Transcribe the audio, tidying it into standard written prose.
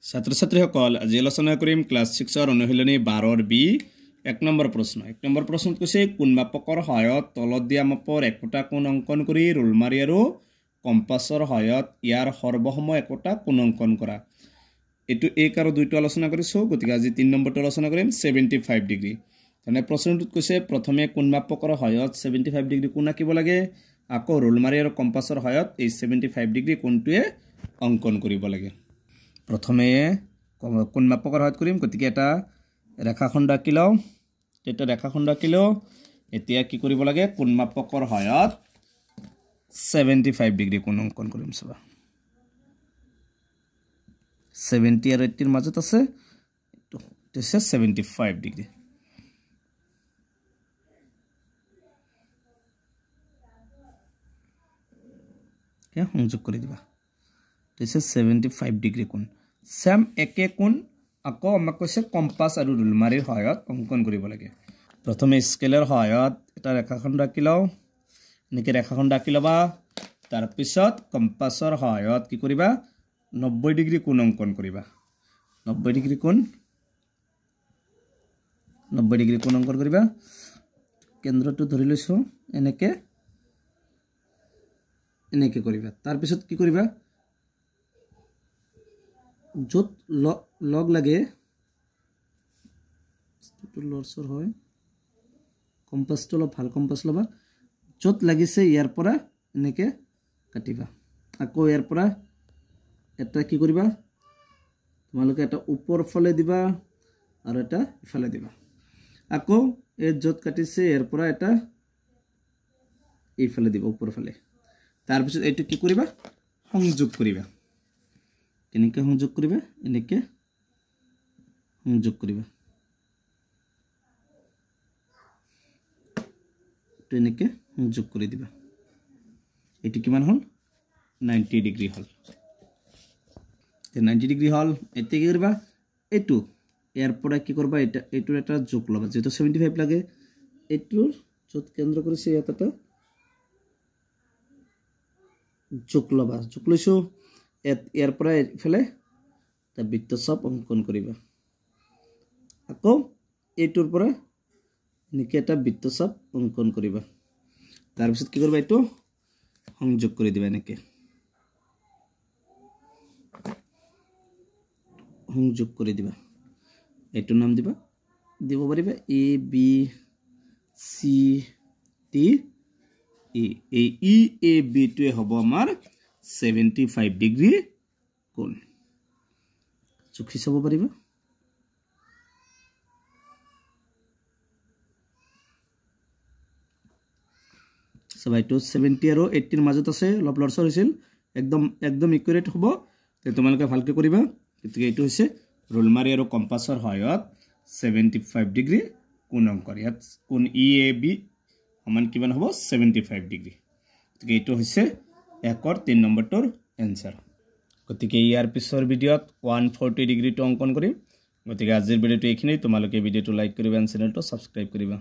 ছাত্ৰ ছাত্ৰীসকল আজি আলোচনা কৰিম ক্লাছ 6 ৰ অনুশীলনী 12 বি 1 নম্বৰ প্ৰশ্ন। 1 নম্বৰ প্ৰশ্নত কৈছে কোন মাপকৰ সহায়ত তলত দিয়া মাপৰ একোটা কোণ অংকন কৰি ৰুল মাৰি আৰু কম্পাছৰ সহায়ত ইয়াৰ সৰ্বসম একোটা কোণ অংকন কৰা। এটো 1 আৰু 2 টো আলোচনা কৰিছো, গতিকে আজি 3 নম্বৰটো আলোচনা কৰিম 75 ডিগ্ৰী। মানে প্ৰশ্নটোত কৈছে প্ৰথমে কোন মাপকৰ সহায়ত 75 ডিগ্ৰী কোণ আঁকিব লাগে, আকৌ ৰুল মাৰি আৰু কম্পাছৰ সহায়ত এই 75 ডিগ্ৰী কোণটোৱে অংকন কৰিব লাগে। প্ৰথমে কোন মাপকৰ সহায়ত কৰিম, গতিকে এটা ৰেখাখণ্ড আঁকি লওঁ। এটা ৰেখাখণ্ড আঁকিলো, এতিয়া কি কৰিব লাগে কোন মাপকৰ সহায়ত 75 ডিগ্ৰী কোণ অংকন কৰিম। চাবা 70 আৰু 80 ৰ মাজত আছে, এইটো হৈছে 75 ডিগ্ৰী। কে সংযোগ কৰি দিবা, this is 75 ডিগ্ৰী কোণ। সেম একে কোণ আকৌ আমাক কৈছে কম্পাছ আৰু ৰুল মাৰিৰ সহায়ত অংকন কৰিব লাগে। প্ৰথমে স্কেলৰ সহায়ত এটা ৰেখাখণ্ড আঁকি লওঁ, এনেকৈ ৰেখাখণ্ড আঁকি ল'বা। তাৰপিছত কম্পাছৰ সহায়ত কি কৰিবা 90 ডিগ্ৰী কোণ অংকন কৰিবা। 90 ডিগ্ৰী কোণ অংকন কৰিবা। কেন্দ্ৰটো ধৰি লৈছো, এনেকৈ কৰিবা। তাৰপিছত কি কৰিবা, য'ত লগ লাগে লৰচৰ হয়, কম্পাছটো অলপ ভাল কম্পাছ ল'বা। য'ত লাগিছে ইয়াৰ পৰা এনেকৈ কাটিবা। আকৌ ইয়াৰ পৰা এটা কি কৰিবা, তোমালোকে এটা ওপৰ ফালে দিবা আৰু এটা ইফালে দিবা। আকৌ এই য'ত কাটিছে ইয়াৰ পৰা এটা এইফালে দিবা, ওপৰ ফালে। তাৰপিছত এইটো কি কৰিবা, সংযোগ কৰিবা। কেনেকৈ সংযোগ কৰিবা, এনেকৈ সংযোগ কৰিবা। এনেকৈ সংযোগ কৰি দিবা। এইটো কিমান হ'ল 90 ডিগ্ৰী হ'ল। 90 ডিগ্ৰী হ'ল। এতিয়া কি কৰিবা, এইটো ইয়াৰ পৰা কি কৰিবা, এইটোৰ এটা যোগ ল'বা। যেহেতু 75 লাগে, এইটোৰ য'ত কেন্দ্ৰ কৰিছে ইয়াত এটা যোগ ল'বা। যোগ লৈছো, ইয়াৰ পৰা এইফালে এটা বৃত্তচাপ অংকন কৰিবা। আকৌ এইটোৰ পৰা এনেকৈ এটা বৃত্তচাপ অংকন কৰিবা। তাৰপিছত কি কৰিবা, এইটো সংযোগ কৰি দিবা। এনেকৈ সংযোগ কৰি দিবা। এইটোৰ নাম দিব পাৰিবা A B C D E. এই ই এ বিটোৱে হ'ব আমাৰ 75 ডিগ্ৰী কোণ। জুখি চাব পাৰিবা। চাবা এইটো 70 আৰু 80 ৰ মাজত আছে, অলপ লৰচৰ হৈছিল, একদম ইকুৱেট হ'ব। তোমালোকে ভালকৈ কৰিবা। গতিকে এইটো হৈছে ৰুল মাৰি আৰু কম্পাছৰ সহায়ত 75 ডিগ্ৰী কোণ অংকন। ইয়াত কোণ ই এ বি সমান কিমান হ'ব 75 ডিগ্ৰী। গতিকে এইটো হৈছে 1 ৰ 3 নম্বৰটোৰ এনচাৰ। গতিকে ইয়াৰ পিছৰ ভিডিঅ'ত 140 ডিগ্ৰীটো অংকন কৰিম। গতিকে আজিৰ ভিডিঅ'টো এইখিনি। তোমালোকে ভিডিঅ'টো লাইক কৰিবা, চেনেলটো ছাবস্ক্ৰাইব কৰিবা।